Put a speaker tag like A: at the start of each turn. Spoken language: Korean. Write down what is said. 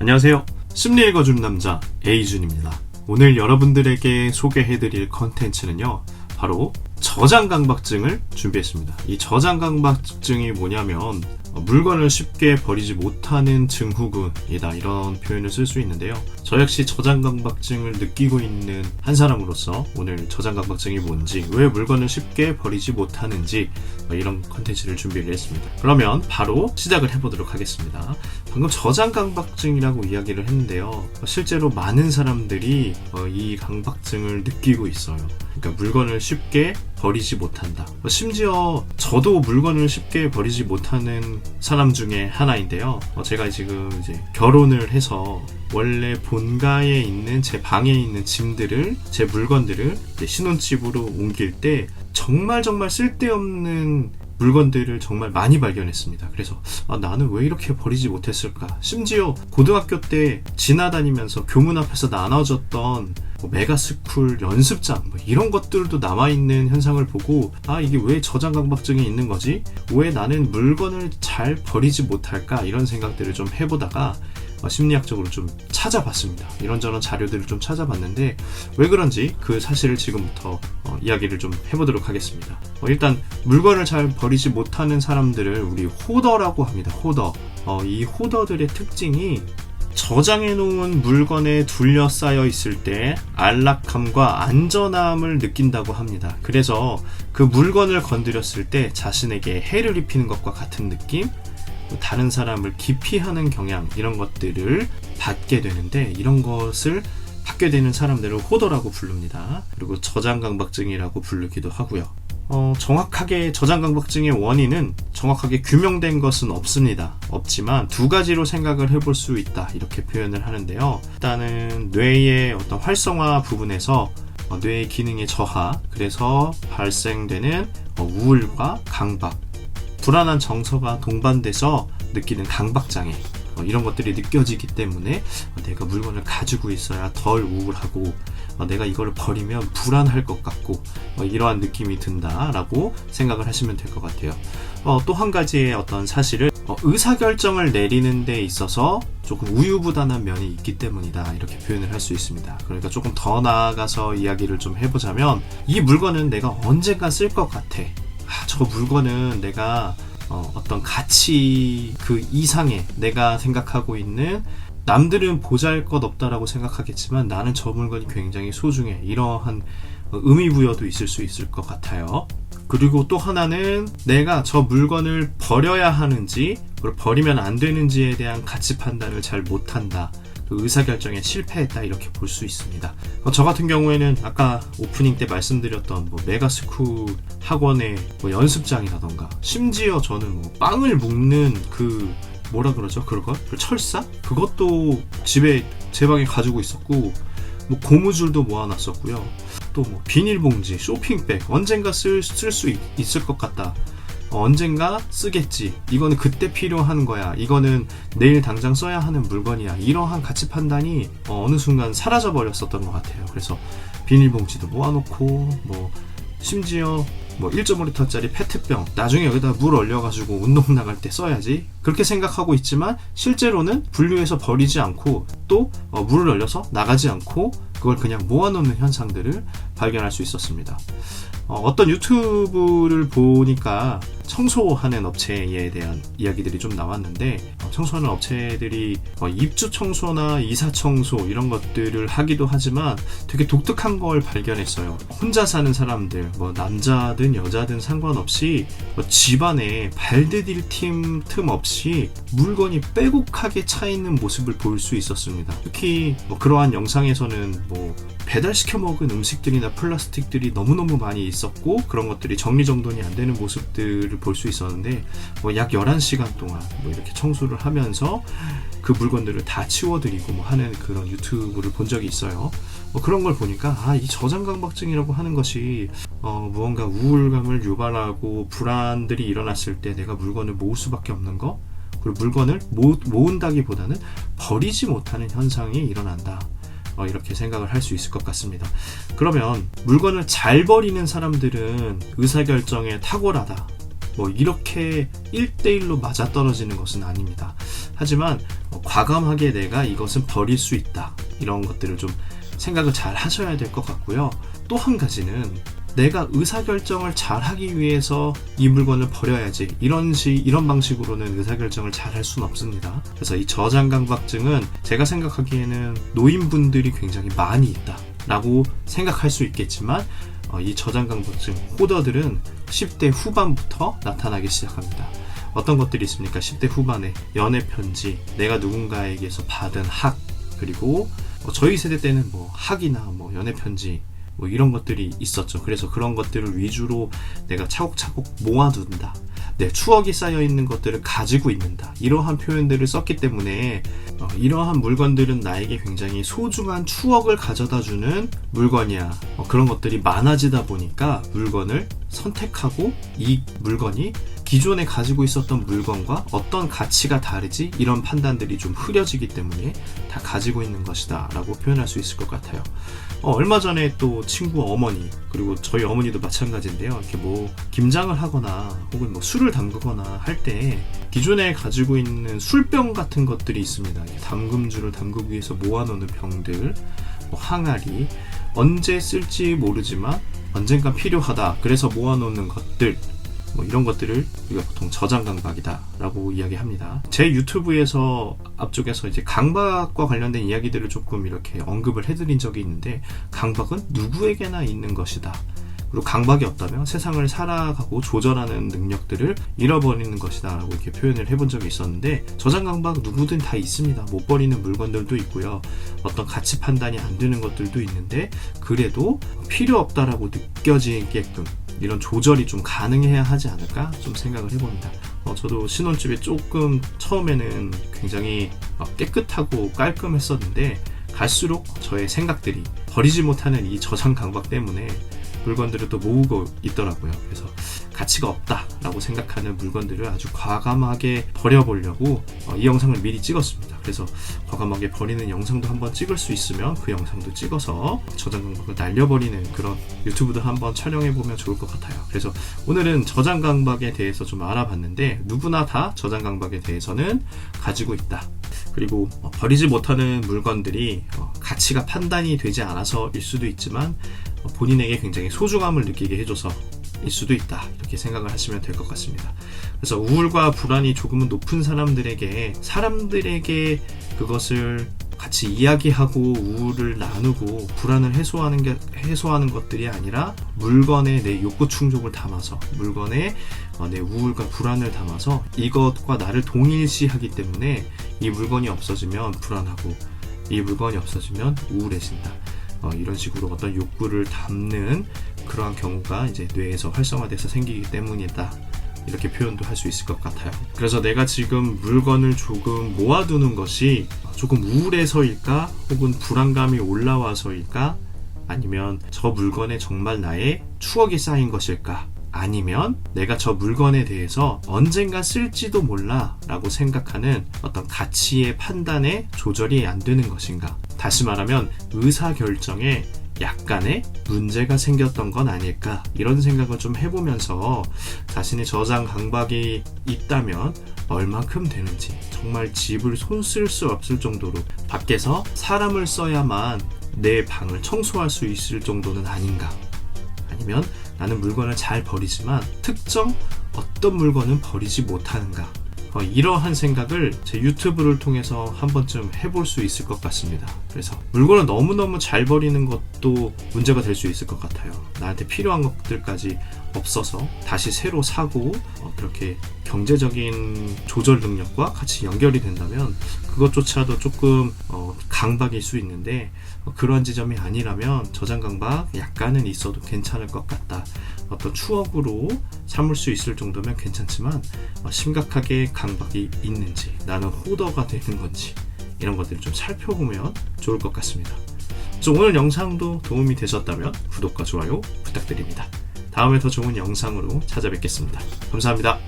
A: 안녕하세요. 심리 읽어주는 남자 에이준입니다. 오늘 여러분들에게 소개해드릴 컨텐츠는요, 바로 저장강박증을 준비했습니다. 이 저장강박증이 뭐냐면 물건을 쉽게 버리지 못하는 증후군이다, 이런 표현을 쓸 수 있는데요. 저 역시 저장강박증을 느끼고 있는 한 사람으로서 오늘 저장강박증이 뭔지, 왜 물건을 쉽게 버리지 못하는지, 이런 컨텐츠를 준비를 했습니다. 그러면 바로 시작을 해보도록 하겠습니다. 방금 저장강박증이라고 이야기를 했는데요, 실제로 많은 사람들이 이 강박증을 느끼고 있어요. 그러니까 물건을 쉽게 버리지 못한다. 심지어 저도 물건을 쉽게 버리지 못하는 사람 중에 하나인데요. 제가 지금 이제 결혼을 해서 원래 본가에 있는 제 방에 있는 짐들을, 제 물건들을 신혼집으로 옮길 때 정말 쓸데없는 물건들을 정말 많이 발견했습니다. 그래서 나는 왜 이렇게 버리지 못했을까? 심지어 고등학교 때 지나다니면서 교문 앞에서 나눠졌던 메가스쿨 연습장, 이런 것들도 남아있는 현상을 보고, 이게 왜 저장강박증이 있는 거지? 왜 나는 물건을 잘 버리지 못할까? 이런 생각들을 좀 해보다가 심리학적으로 좀 찾아봤습니다. 이런저런 자료들을 좀 찾아봤는데 왜 그런지 그 사실을 지금부터 이야기를 좀 해보도록 하겠습니다. 일단 물건을 잘 버리지 못하는 사람들을 우리 호더라고 합니다. 호더. 이 호더들의 특징이 저장해놓은 물건에 둘러싸여 있을 때 안락함과 안전함을 느낀다고 합니다. 그래서 그 물건을 건드렸을 때 자신에게 해를 입히는 것과 같은 느낌, 다른 사람을 기피하는 경향, 이런 것들을 받게 되는데, 이런 것을 받게 되는 사람들을 호더라고 부릅니다. 그리고 저장강박증이라고 부르기도 하고요. 정확하게 저장강박증의 원인은 정확하게 규명된 것은 없지만 두 가지로 생각을 해볼 수 있다, 이렇게 표현을 하는데요. 일단은 뇌의 어떤 활성화 부분에서 뇌의 기능의 저하, 그래서 발생되는 우울과 강박, 불안한 정서가 동반돼서 느끼는 강박장애, 이런 것들이 느껴지기 때문에 내가 물건을 가지고 있어야 덜 우울하고 내가 이걸 버리면 불안할 것 같고 이러한 느낌이 든다라고 생각을 하시면 될 것 같아요. 또 한 가지의 어떤 사실은 의사결정을 내리는 데 있어서 조금 우유부단한 면이 있기 때문이다, 이렇게 표현을 할 수 있습니다. 그러니까 조금 더 나아가서 이야기를 좀 해보자면, 이 물건은 내가 언젠가 쓸 것 같아. 저 물건은 내가 어떤 가치 그 이상의, 내가 생각하고 있는, 남들은 보잘것없다라고 생각하겠지만 나는 저 물건이 굉장히 소중해, 이러한 의미부여도 있을 수 있을 것 같아요. 그리고 또 하나는 내가 저 물건을 버려야 하는지, 그리고 버리면 안 되는지에 대한 가치 판단을 잘 못한다, 그 의사결정에 실패했다, 이렇게 볼 수 있습니다. 저 같은 경우에는 아까 오프닝 때 말씀드렸던 메가스쿨 학원의 연습장이라던가, 심지어 저는 빵을 묶는 그 뭐라 그러죠? 그거? 그 철사? 그것도 집에 제 방에 가지고 있었고, 고무줄도 모아놨었고요. 또 비닐봉지, 쇼핑백, 언젠가 쓸 수 있을 것 같다, 언젠가 쓰겠지, 이거는 그때 필요한 거야, 이거는 내일 당장 써야 하는 물건이야, 이러한 가치 판단이 어느 순간 사라져 버렸었던 것 같아요. 그래서 비닐봉지도 모아놓고, 심지어 1.5리터짜리 페트병, 나중에 여기다 물 얼려가지고 운동 나갈 때 써야지, 그렇게 생각하고 있지만 실제로는 분류해서 버리지 않고, 또 물을 얼려서 나가지 않고 그걸 그냥 모아놓는 현상들을 발견할 수 있었습니다. 어떤 유튜브를 보니까 청소하는 업체에 대한 이야기들이 좀 나왔는데, 청소하는 업체들이 입주 청소나 이사 청소, 이런 것들을 하기도 하지만 되게 독특한 걸 발견했어요. 혼자 사는 사람들, 남자든 여자든 상관없이 집안에 발 디딜 틈 없이 물건이 빼곡하게 차 있는 모습을 볼 수 있었습니다. 특히 그러한 영상에서는 배달시켜 먹은 음식들이나 플라스틱들이 너무너무 많이 있었고, 그런 것들이 정리정돈이 안 되는 모습들을 볼 수 있었는데, 약 11시간 동안 이렇게 청소를 하면서 그 물건들을 다 치워드리고 하는 그런 유튜브를 본 적이 있어요. 그런 걸 보니까 이 저장강박증이라고 하는 것이 무언가 우울감을 유발하고 불안들이 일어났을 때 내가 물건을 모을 수밖에 없는 거, 그리고 물건을 모은다기보다는 버리지 못하는 현상이 일어난다, 이렇게 생각을 할 수 있을 것 같습니다. 그러면 물건을 잘 버리는 사람들은 의사결정에 탁월하다, 이렇게 1대1로 맞아떨어지는 것은 아닙니다. 하지만 과감하게 내가 이것은 버릴 수 있다, 이런 것들을 좀 생각을 잘 하셔야 될 것 같고요. 또 한 가지는 내가 의사결정을 잘 하기 위해서 이 물건을 버려야지, 이런 방식으로는 의사결정을 잘 할 수는 없습니다. 그래서 이 저장강박증은 제가 생각하기에는 노인분들이 굉장히 많이 있다 라고 생각할 수 있겠지만, 이 저장강박증 호더들은 10대 후반부터 나타나기 시작합니다. 어떤 것들이 있습니까? 10대 후반에 연애편지, 내가 누군가에게서 받은 학, 그리고 저희 세대 때는 학이나 연애편지 이런 것들이 있었죠. 그래서 그런 것들을 위주로 내가 차곡차곡 모아둔다, 내 추억이 쌓여있는 것들을 가지고 있는다, 이러한 표현들을 썼기 때문에 이러한 물건들은 나에게 굉장히 소중한 추억을 가져다주는 물건이야, 그런 것들이 많아지다 보니까 물건을 선택하고 이 물건이 기존에 가지고 있었던 물건과 어떤 가치가 다르지, 이런 판단들이 좀 흐려지기 때문에 다 가지고 있는 것이다 라고 표현할 수 있을 것 같아요. 얼마 전에 또 친구 어머니, 그리고 저희 어머니도 마찬가지인데요, 이렇게 김장을 하거나 혹은 술을 담그거나 할 때 기존에 가지고 있는 술병 같은 것들이 있습니다. 담금주를 담그기 위해서 모아놓는 병들, 항아리, 언제 쓸지 모르지만 언젠가 필요하다 그래서 모아놓는 것들, 이런 것들을 우리가 보통 저장강박이다 라고 이야기합니다. 제 유튜브에서 앞쪽에서 이제 강박과 관련된 이야기들을 조금 이렇게 언급을 해드린 적이 있는데, 강박은 누구에게나 있는 것이다, 그리고 강박이 없다면 세상을 살아가고 조절하는 능력들을 잃어버리는 것이다 라고 이렇게 표현을 해본 적이 있었는데, 저장강박 누구든 다 있습니다. 못 버리는 물건들도 있고요, 어떤 가치 판단이 안 되는 것들도 있는데, 그래도 필요 없다라고 느껴지게끔 이런 조절이 좀 가능해야 하지 않을까 좀 생각을 해봅니다. 저도 신혼집에 조금 처음에는 굉장히 깨끗하고 깔끔했었는데, 갈수록 저의 생각들이 버리지 못하는 이 저장 강박 때문에 물건들을 또 모으고 있더라고요. 그래서 가치가 없다라고 생각하는 물건들을 아주 과감하게 버려보려고 이 영상을 미리 찍었습니다. 그래서 과감하게 버리는 영상도 한번 찍을 수 있으면 그 영상도 찍어서 저장강박을 날려버리는 그런 유튜브도 한번 촬영해보면 좋을 것 같아요. 그래서 오늘은 저장강박에 대해서 좀 알아봤는데, 누구나 다 저장강박에 대해서는 가지고 있다. 그리고 버리지 못하는 물건들이 가치가 판단이 되지 않아서일 수도 있지만 본인에게 굉장히 소중함을 느끼게 해줘서 일 수도 있다, 이렇게 생각을 하시면 될 것 같습니다. 그래서 우울과 불안이 조금은 높은 사람들에게 그것을 같이 이야기하고 우울을 나누고 불안을 해소하는 것들이 아니라, 물건에 내 욕구 충족을 담아서, 물건에 내 우울과 불안을 담아서 이것과 나를 동일시하기 때문에 이 물건이 없어지면 불안하고 이 물건이 없어지면 우울해진다, 이런 식으로 어떤 욕구를 담는 그러한 경우가 이제 뇌에서 활성화돼서 생기기 때문이다, 이렇게 표현도 할 수 있을 것 같아요. 그래서 내가 지금 물건을 조금 모아두는 것이 조금 우울해서일까, 혹은 불안감이 올라와서일까, 아니면 저 물건에 정말 나의 추억이 쌓인 것일까, 아니면 내가 저 물건에 대해서 언젠가 쓸지도 몰라 라고 생각하는 어떤 가치의 판단에 조절이 안 되는 것인가. 다시 말하면 의사결정에 약간의 문제가 생겼던 건 아닐까, 이런 생각을 좀 해보면서 자신의 저장 강박이 있다면 얼만큼 되는지, 정말 집을 손 쓸 수 없을 정도로 밖에서 사람을 써야만 내 방을 청소할 수 있을 정도는 아닌가, 아니면 나는 물건을 잘 버리지만 특정 어떤 물건은 버리지 못하는가, 이러한 생각을 제 유튜브를 통해서 한 번쯤 해볼 수 있을 것 같습니다. 그래서 물건을 너무너무 잘 버리는 것도 문제가 될 수 있을 것 같아요. 나한테 필요한 것들까지 없어서 다시 새로 사고, 그렇게 경제적인 조절 능력과 같이 연결이 된다면 그것조차도 조금 강박일 수 있는데, 그러한 지점이 아니라면 저장 강박 약간은 있어도 괜찮을 것 같다, 어떤 추억으로 삼을 수 있을 정도면 괜찮지만 심각하게 강박이 있는지, 나는 호더가 되는 건지, 이런 것들을 좀 살펴보면 좋을 것 같습니다. 그래서 오늘 영상도 도움이 되셨다면 구독과 좋아요 부탁드립니다. 다음에 더 좋은 영상으로 찾아뵙겠습니다. 감사합니다.